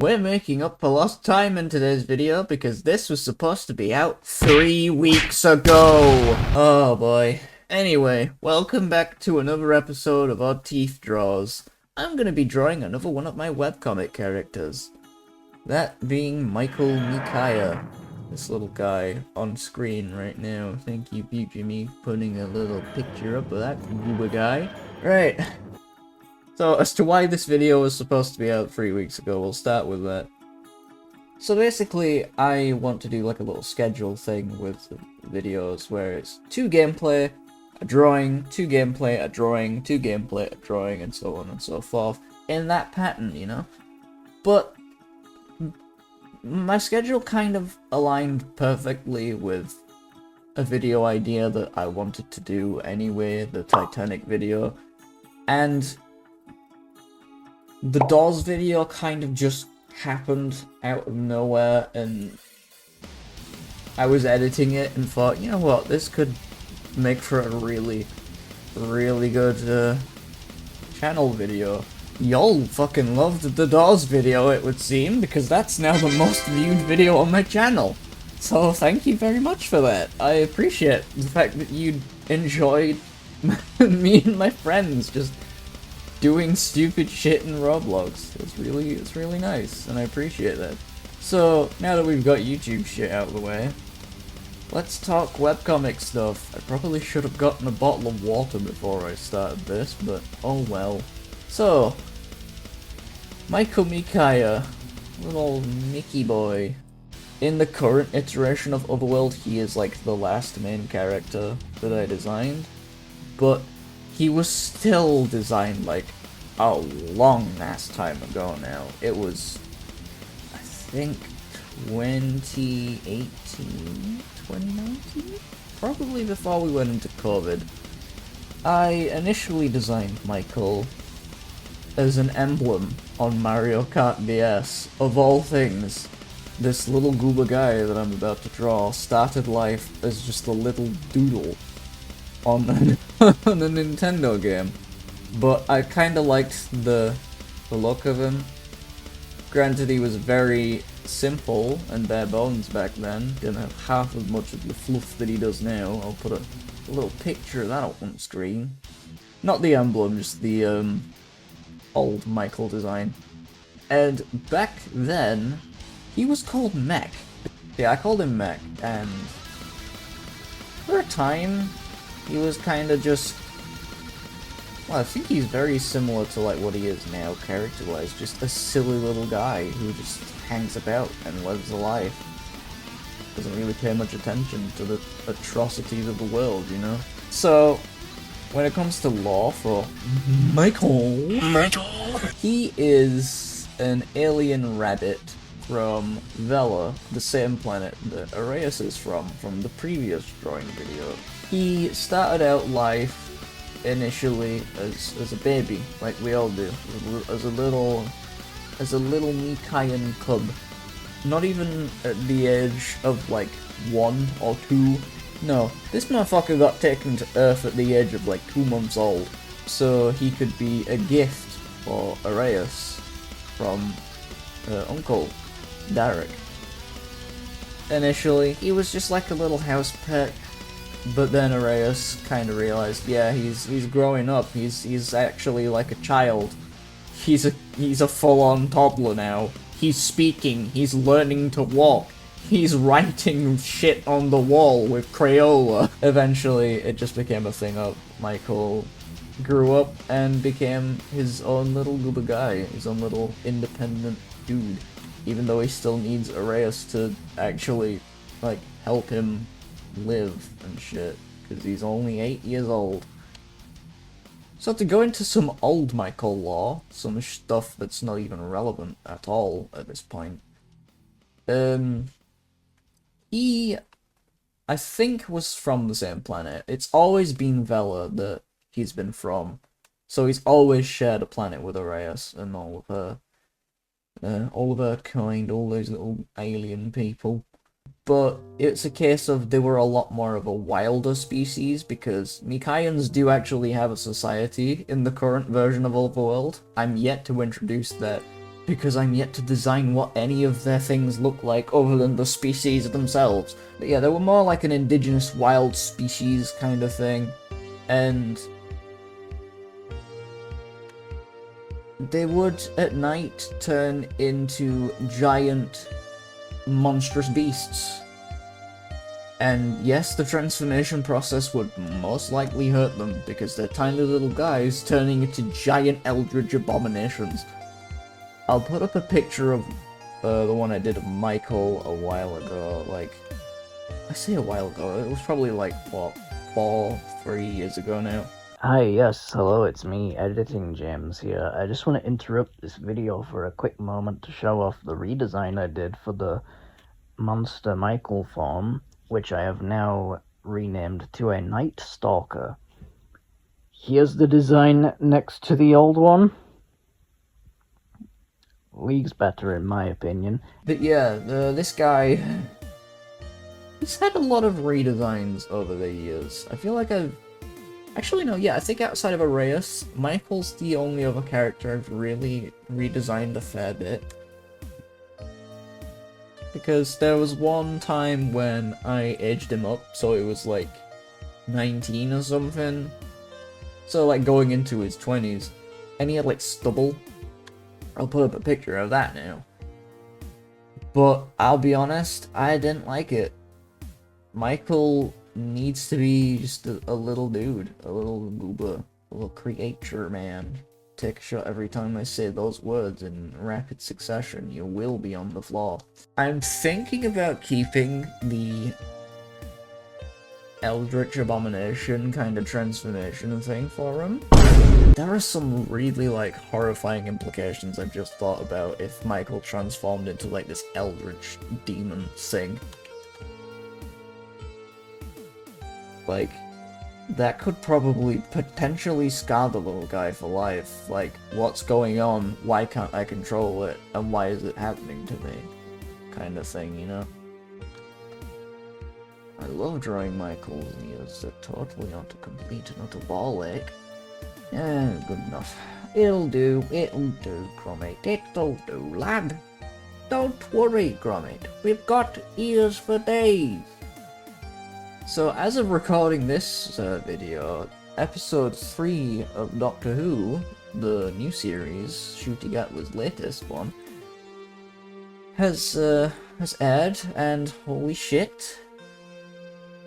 We're making up for lost time in today's video because this was supposed to be out 3 weeks ago. Oh boy. Anyway, welcome back to another episode of Oddteeth Draws. I'm gonna be drawing another one of my webcomic characters. That being Michael Meekhia. This little guy on screen right now. Thank you, future me, putting a little picture up of that goober guy. Right. So, as to why this video was supposed to be out 3 weeks ago, we'll start with that. So basically, I want to do like a little schedule thing with the videos where it's 2 gameplay, a drawing, 2 gameplay, a drawing, 2 gameplay, a drawing, and so on and so forth, in that pattern, you know? But my schedule kind of aligned perfectly with a video idea that I wanted to do anyway, the Titanic video, and the Dawes video kind of just happened out of nowhere, and I was editing it and thought, you know what, this could make for a really good channel video. Y'all fucking loved the Dawes video, it would seem, because that's now the most viewed video on my channel. So thank you very much for that. I appreciate the fact that you enjoyed me and my friends just doing stupid shit in Roblox. It's really nice, and I appreciate that. So, now that we've got YouTube shit out of the way, let's talk webcomic stuff. I probably should have gotten a bottle of water before I started this, but oh well. So, Michael Meekhia, little Mickey boy. In the current iteration of Otherworld, he is like the last main character that I designed, but he was still designed like a long ass time ago now. It was, I think, 2018, 2019? Probably before we went into COVID. I initially designed Michael as an emblem on Mario Kart DS. Of all things, this little goober guy that I'm about to draw started life as just a little doodle on a Nintendo game, but I kinda liked the look of him. Granted, he was very simple and bare bones back then, didn't have half as much of the fluff that he does now. I'll put a little picture of that up on screen. Not the emblem, just the old Michael design. And back then, he was called Mech. Yeah, I called him Mech, and for a time, he was kind of just, well, I think he's very similar to like what he is now, character-wise, just a silly little guy who just hangs about and lives a life. Doesn't really pay much attention to the atrocities of the world, you know? So, when it comes to lore for Michael, he is an alien rabbit from Vela, the same planet that Areus is from the previous drawing video. He started out life initially as a baby, like we all do, as a little Meekhian cub. Not even at the age of like 1 or 2. No, this motherfucker got taken to Earth at the age of like 2 months old, so he could be a gift for Areus from her uncle, Derek. Initially, he was just like a little house pet. But then Areus kind of realized, yeah, he's growing up. He's actually like a child. He's a full-on toddler now. He's speaking. He's learning to walk. He's writing shit on the wall with Crayola. Eventually, it just became a thing of Michael grew up and became his own little goober guy, his own little independent dude. Even though he still needs Areus to actually like help him live and shit, because he's only 8 years old. So to go into some old Michael lore, some stuff that's not even relevant at all at this point, he, I think, was from the same planet. It's always been Vela that he's been from, so he's always shared a planet with Areus and all of her kind, all those little alien people. But it's a case of they were a lot more of a wilder species, because Meekhians do actually have a society in the current version of Otherworld. I'm yet to introduce that because I'm yet to design what any of their things look like other than the species themselves. But yeah, they were more like an indigenous wild species kind of thing, and they would at night turn into giant monstrous beasts. And yes, the transformation process would most likely hurt them, because they're tiny little guys turning into giant eldritch abominations. I'll put up a picture of the one I did of Michael a while ago, like, I say a while ago, it was probably like, what, 3 years ago now. Hi, yes, hello, it's me, Editing James here. I just want to interrupt this video for a quick moment to show off the redesign I did for the Monster Michael form, which I have now renamed to a Night Stalker. Here's the design next to the old one. Leagues better in my opinion. But yeah, this guy, he's had a lot of redesigns over the years. I feel like actually no, yeah, I think outside of Arrayus, Michael's the only other character I've really redesigned a fair bit. Because there was one time when I aged him up, so it was like 19 or something. So like going into his 20s, and he had like stubble. I'll put up a picture of that now. But I'll be honest, I didn't like it. Michael needs to be just a little dude, a little gooba, a little creature man. Take a shot every time I say those words in rapid succession. You will be on the floor. I'm thinking about keeping the Eldritch Abomination kind of transformation thing for him. There are some really, like, horrifying implications I've just thought about if Michael transformed into, like, this Eldritch demon thing. Like, that could probably potentially scar the little guy for life. Like, what's going on? Why can't I control it? And why is it happening to me? Kind of thing, you know? I love drawing Michael's ears. They're totally autocomplete and auto ball ache. Yeah, good enough. It'll do, Gromit. It'll do, lad. Don't worry, Gromit. We've got ears for days. So, as of recording this video, episode 3 of Doctor Who, the new series, Ncuti Gatwa's latest one, has aired, and holy shit,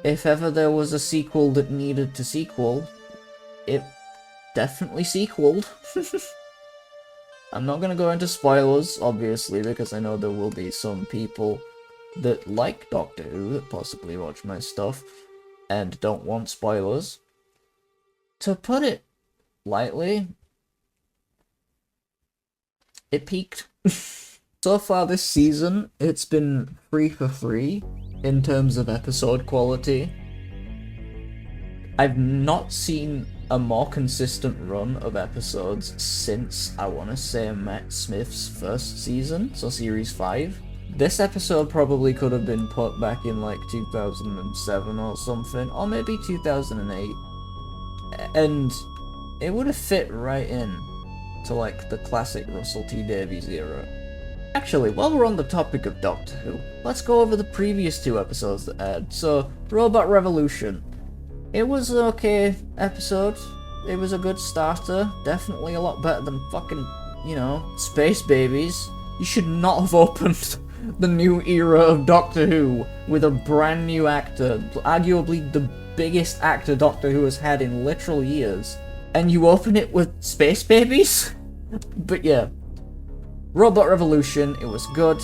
if ever there was a sequel that needed to sequel, it definitely sequeled. I'm not gonna go into spoilers, obviously, because I know there will be some people that like Doctor Who that possibly watch my stuff and don't want spoilers. To put it lightly, it peaked. So far this season, it's been 3 for 3 in terms of episode quality. I've not seen a more consistent run of episodes since, I want to say, Matt Smith's first season, so series 5. This episode probably could have been put back in like 2007 or something, or maybe 2008, and it would have fit right in to like the classic Russell T Davies era. Actually, while we're on the topic of Doctor Who, let's go over the previous 2 episodes that aired. So, Robot Revolution. It was an okay episode. It was a good starter. Definitely a lot better than fucking, you know, Space Babies. You should not have opened the new era of Doctor Who with a brand new actor, arguably the biggest actor Doctor Who has had in literal years, and you open it with Space Babies? But yeah, Robot Revolution, it was good.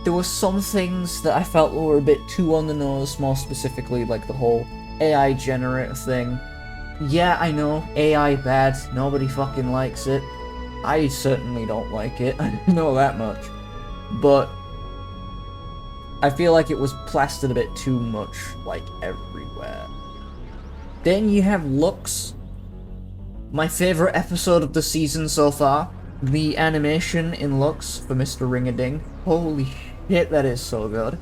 There were some things that I felt were a bit too on the nose, more specifically like the whole AI generator thing. Yeah, I know, AI bad, nobody fucking likes it. I certainly don't like it, I know that much. But I feel like it was plastered a bit too much, like, everywhere. Then you have Lux. My favourite episode of the season so far. The animation in Lux for Mr. Ring-a-Ding. Holy shit, that is so good.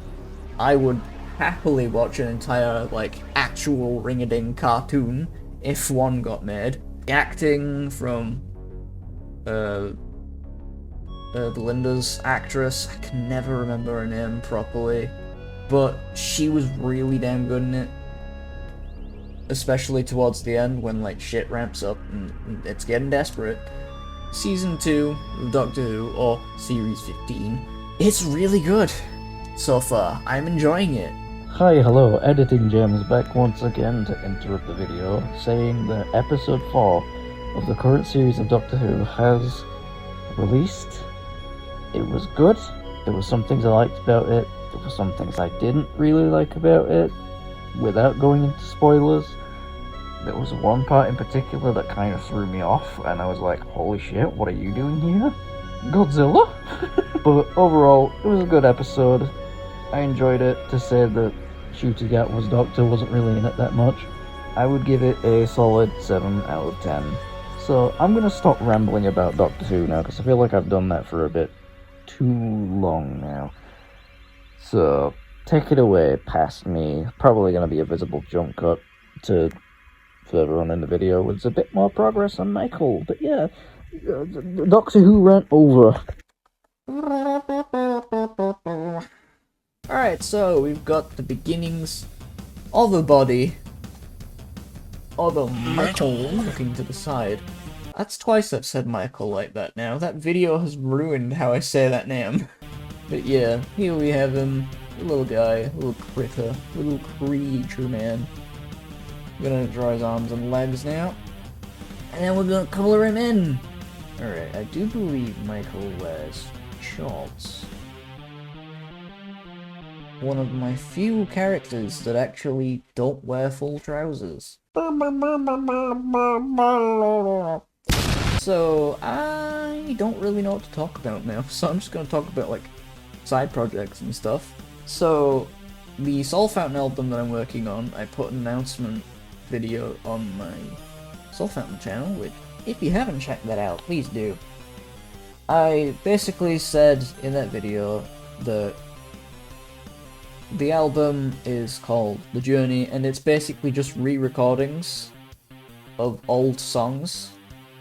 I would happily watch an entire, like, actual Ring-a-Ding cartoon if one got made. The acting from Belinda's actress. I can never remember her name properly, but she was really damn good in it. Especially towards the end when like shit ramps up and it's getting desperate. Season 2 of Doctor Who, or Series 15, it's really good so far. I'm enjoying it. Hi, hello, Editing Gems back once again to interrupt the video, saying that episode 4 of the current series of Doctor Who has released. It was good. There were some things I liked about it. There were some things I didn't really like about it. Without going into spoilers, there was one part in particular that kind of threw me off, and I was like, holy shit, what are you doing here? Godzilla? But overall, it was a good episode. I enjoyed it. To say that Shooty Gat was Doctor wasn't really in it that much, I would give it a solid 7 out of 10. So I'm going to stop rambling about Doctor Who now, because I feel like I've done that for a bit too long now. So take it away past me. Probably going to be a visible jump cut to further on in the video with a bit more progress on Michael. But yeah, Doctor Who rant over. Alright, so we've got the beginnings of a body of a Michael looking to the side. That's twice I've said Michael like that now. That video has ruined how I say that name. But yeah, here we have him. A little guy, a little critter, a little creature man. We're gonna draw his arms and legs now. And then we're gonna color him in. Alright, I do believe Michael wears shorts. One of my few characters that actually don't wear full trousers. So, I don't really know what to talk about now, so I'm just gonna talk about, like, side projects and stuff. So, the Soul Fountain album that I'm working on, I put an announcement video on my Soul Fountain channel, which, if you haven't checked that out, please do. I basically said in that video that the album is called The Journey, and it's basically just re-recordings of old songs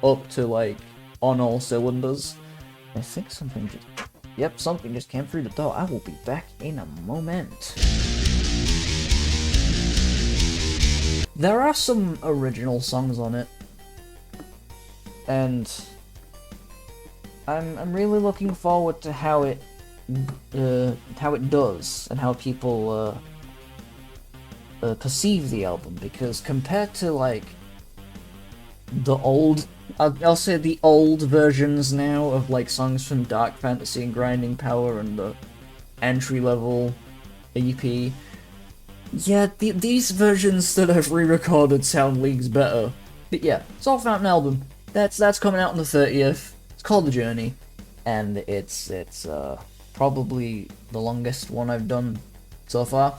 up to, like, on all cylinders. I think something just... Yep, something just came through the door. I will be back in a moment. There are some original songs on it, and I'm really looking forward to how it does and how people perceive the album, because compared to like the old, I'll say the old versions now of like songs from Dark Fantasy and Grinding Power and the entry level EP, yeah, these versions that I've re-recorded sound leagues better. But yeah, Soul Fountain album, that's coming out on the 30th. It's called The Journey, and it's probably the longest one I've done so far.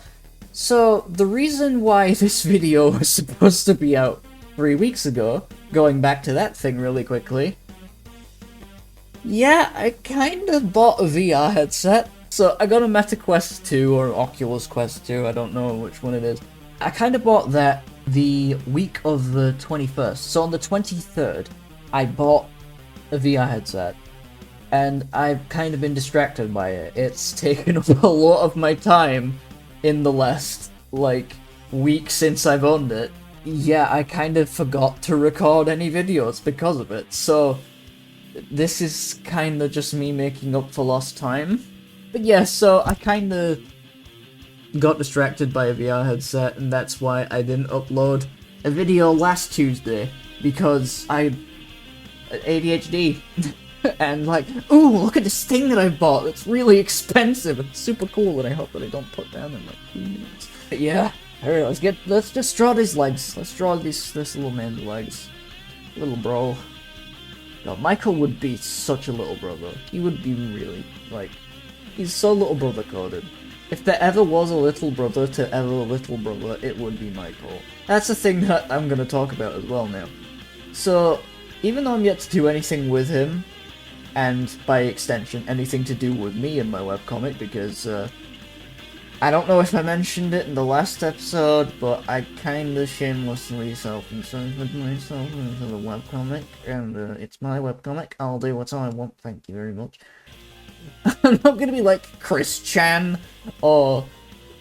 So, the reason why this video was supposed to be out 3 weeks ago, going back to that thing really quickly, yeah, I kinda bought a VR headset. So, I got a Meta Quest 2, or Oculus Quest 2, I don't know which one it is. I kinda bought that the week of the 21st. So, on the 23rd, I bought a VR headset. And I've kind of been distracted by it. It's taken up a lot of my time in the last, like, week since I've owned it. Yeah, I kind of forgot to record any videos because of it, so this is kind of just me making up for lost time. But yeah, so I kind of got distracted by a VR headset, and that's why I didn't upload a video last Tuesday, because I... ADHD. And like, ooh, look at this thing that I bought, it's really expensive, it's super cool, and I hope that I don't put down in like 2 minutes. But yeah, alright, let's just draw these legs. Let's draw this little man's legs. Little bro. God, Michael would be such a little brother. He would be really, like, he's so little brother coded. If there ever was a little brother to ever a little brother, it would be Michael. That's the thing that I'm gonna talk about as well now. So, even though I'm yet to do anything with him, and by extension anything to do with me and my webcomic, because I don't know if I mentioned it in the last episode, but I kinda shamelessly self-inserted myself into the webcomic, and it's my webcomic. I'll do what I want, thank you very much. I'm not gonna be like Chris Chan, or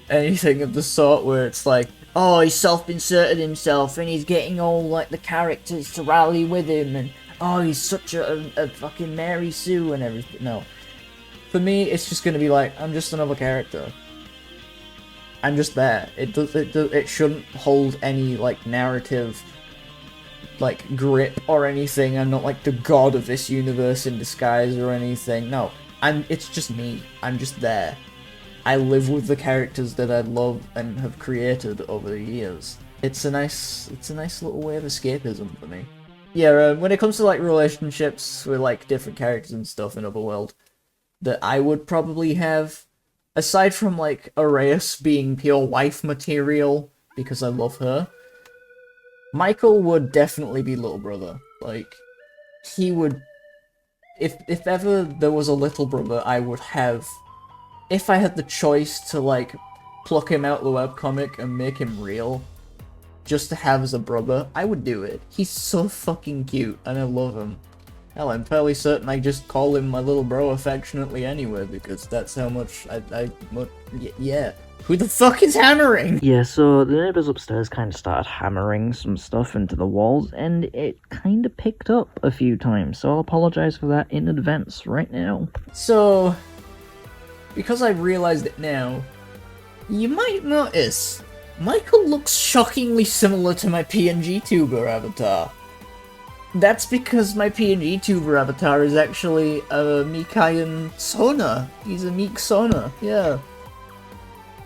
anything of the sort where it's like, oh, he's self-inserted himself, and he's getting all, like, the characters to rally with him, and, oh, he's such a fucking Mary Sue and everything. No. For me, it's just gonna be like, I'm just another character. I'm just there. It shouldn't hold any, like, narrative, like, grip or anything. I'm not, like, the god of this universe in disguise or anything. No. It's just me. I'm just there. I live with the characters that I love and have created over the years. It's a nice little way of escapism for me. Yeah, when it comes to, like, relationships with, like, different characters and stuff in Otherworld, that I would probably have, aside from, like, Arias being pure wife material, because I love her, Michael would definitely be little brother. Like, he would... If ever there was a little brother, I would have... If I had the choice to, like, pluck him out of the webcomic and make him real, just to have as a brother, I would do it. He's so fucking cute, and I love him. Hell, I'm fairly certain I just call him my little bro affectionately anyway, because that's how much yeah. Who the fuck is hammering? Yeah, so the neighbours upstairs kind of started hammering some stuff into the walls, and it kind of picked up a few times, so I'll apologise for that in advance right now. So, because I realised it now, you might notice Michael looks shockingly similar to my PNG tuber avatar. That's because my PNG tuber avatar is actually a Meekhian Sona. He's a Meek Sona, yeah.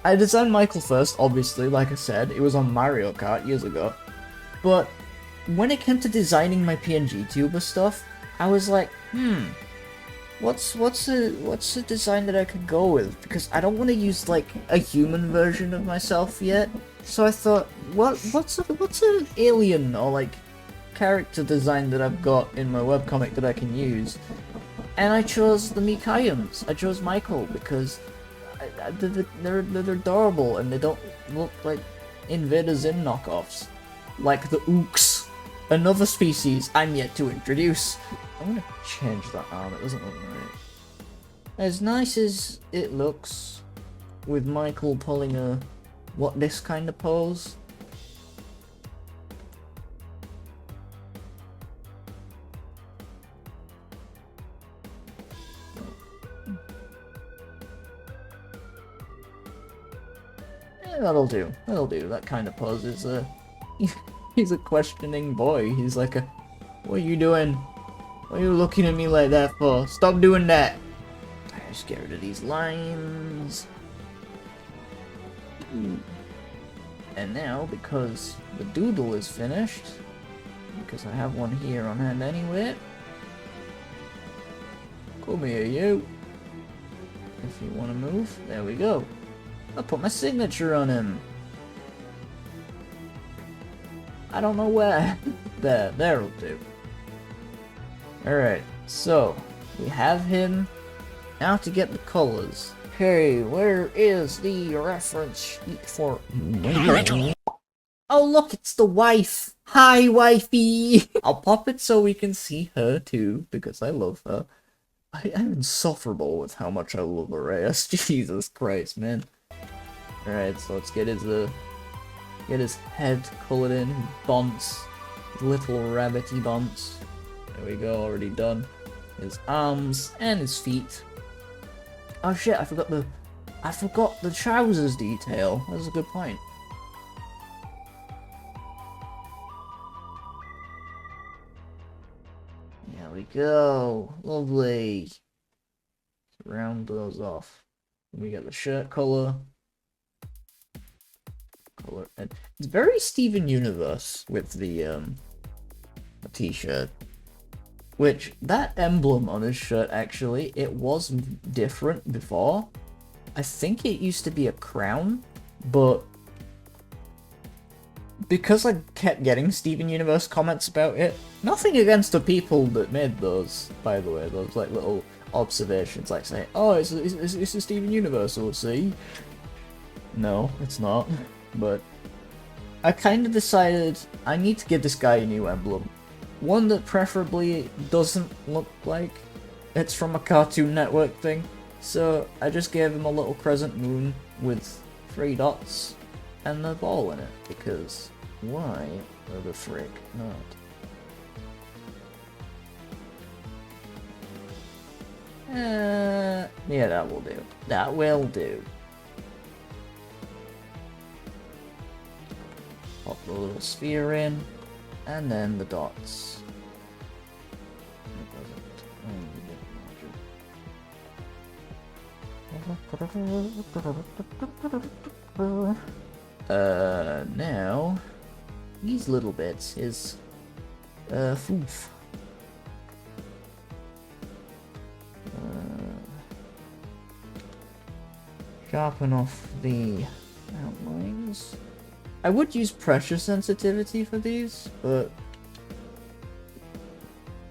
I designed Michael first, obviously, like I said. It was on Mario Kart years ago. But when it came to designing my PNG tuber stuff, I was like, what's a design that I could go with? Because I don't want to use, like, a human version of myself yet. So I thought, what's an alien or, like, character design that I've got in my webcomic that I can use? And I chose the Meekhians. I chose Michael because they're adorable and they don't look like Invader Zim knockoffs. Like the Ooks, another species I'm yet to introduce. I'm gonna change that arm, it doesn't look right. As nice as it looks with Michael pulling a this kind of pose, that'll do. That kind of pose is he's a questioning boy. He's like what are you doing? Why are you looking at me like that for? Stop doing that! I just get rid of these lines. And now, because the doodle is finished, because I have one here on hand anyway. Come here, you. If you want to move, there we go. I'll put my signature on him. I don't know where. There'll do. Alright, so we have him. Now to get the colors. Okay, where is the reference sheet for... Oh look, it's the wife! Hi, wifey! I'll pop it so we can see her too, because I love her. I'm insufferable with how much I love Arias. Jesus Christ, man. Alright, so let's get his head colored in, bonds, little rabbity bonds. There we go, already done. His arms and his feet. Oh shit, I forgot the trousers detail. That was a good point. There we go. Lovely. Round those off. We got the shirt color. And it's very Steven Universe with the t-shirt. Which, that emblem on his shirt, actually, it was different before. I think it used to be a crown, but because I kept getting Steven Universe comments about it, nothing against the people that made those, by the way, those like little observations, like saying, oh, it's a Steven Universe, or see. No, it's not. But I kind of decided I need to give this guy a new emblem. One that preferably doesn't look like it's from a Cartoon Network thing. So I just gave him a little crescent moon with 3 dots and a ball in it, because why the frick not? Yeah, that will do. That will do. Pop the little sphere in, and then the dots. Now, these little bits is, foof. Sharpen off the outlines. I would use pressure sensitivity for these, but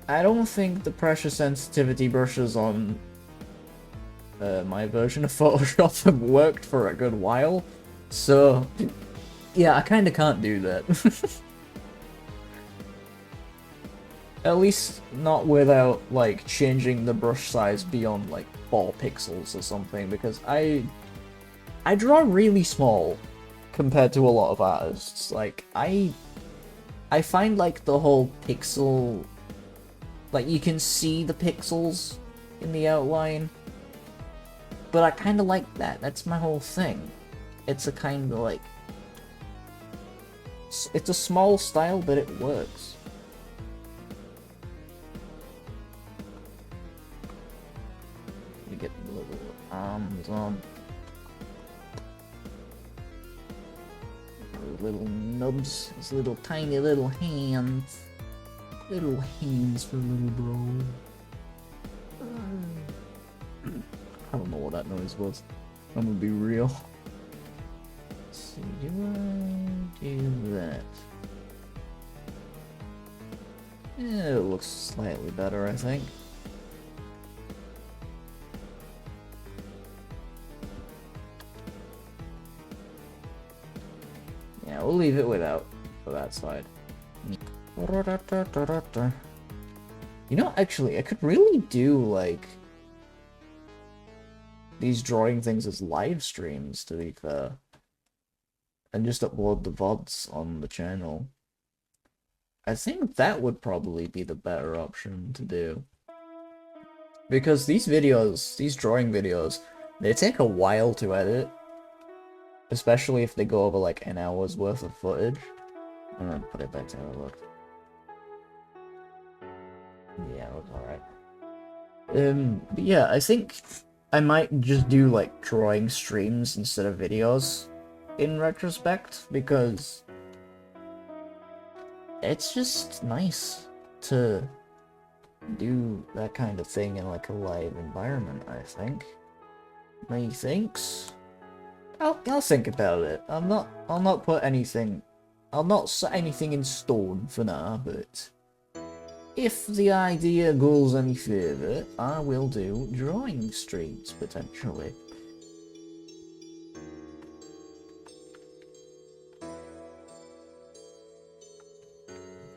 I don't think the pressure sensitivity brushes on my version of Photoshop have worked for a good while, so yeah, I kinda can't do that. At least not without, like, changing the brush size beyond, like, 4 pixels or something, because I draw really small compared to a lot of artists. Like, I find, like, the whole pixel... Like, you can see the pixels in the outline, but I kinda like that. That's my whole thing. It's a kinda, like... It's a small style, but it works. We get the little arms on. Little nubs, his little tiny little hands. Little hands for little bro. I don't know what that noise was. I'm gonna be real. Let's see, do I do that? Yeah, it looks slightly better, I think. Yeah, we'll leave it without for that side. You know, actually, I could really do, like, these drawing things as live streams, to be fair. And just upload the VODs on the channel. I think that would probably be the better option to do. Because these videos, these drawing videos, they take a while to edit. Especially if they go over like an hour's worth of footage. I'm gonna put it back to how it looked. Yeah, it looks alright. But yeah, I think I might just do like drawing streams instead of videos in retrospect, because it's just nice to do that kind of thing in like a live environment, I think. Methinks. I'll think about it. I'll not put anything, I'll not set anything in stone for now, but if the idea goes any further, I will do drawing streams, potentially.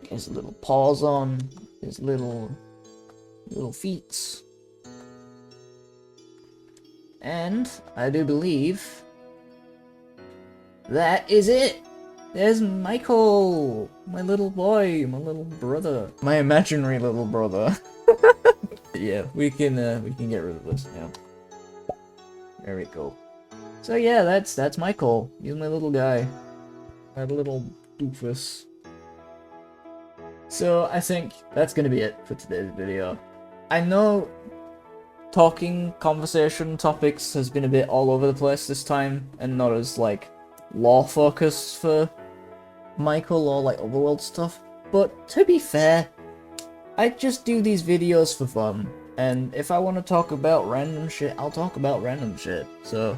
His little paws on, his little feet. And I do believe that is it! There's Michael! My little boy, my little brother. My imaginary little brother. Yeah, we can get rid of this now. There we go. So yeah, that's Michael. He's my little guy. My little doofus. So I think that's gonna be it for today's video. I know conversation topics has been a bit all over the place this time, and not as like lore focused for Michael or like Otherworld stuff, but to be fair, I just do these videos for fun, and if I want to talk about random shit, I'll talk about random shit. So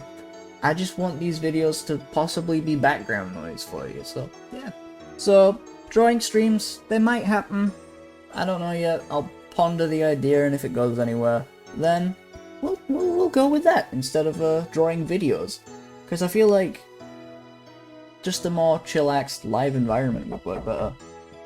I just want these videos to possibly be background noise for you, so yeah. So drawing streams, they might happen, I don't know yet. I'll ponder the idea, and if it goes anywhere, then we'll go with that instead of drawing videos. because I feel like just a more chillaxed live environment would work better.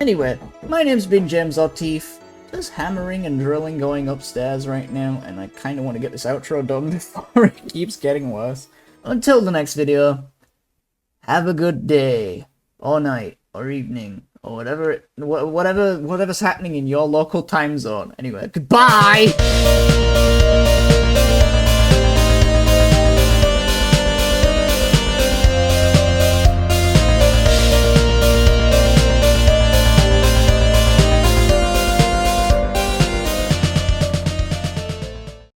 Anyway, my name's been James Oddteeth. There's hammering and drilling going upstairs right now, and I kind of want to get this outro done before it keeps getting worse. Until the next video, have a good day, or night, or evening, or whatever's happening in your local time zone. Anyway, goodbye!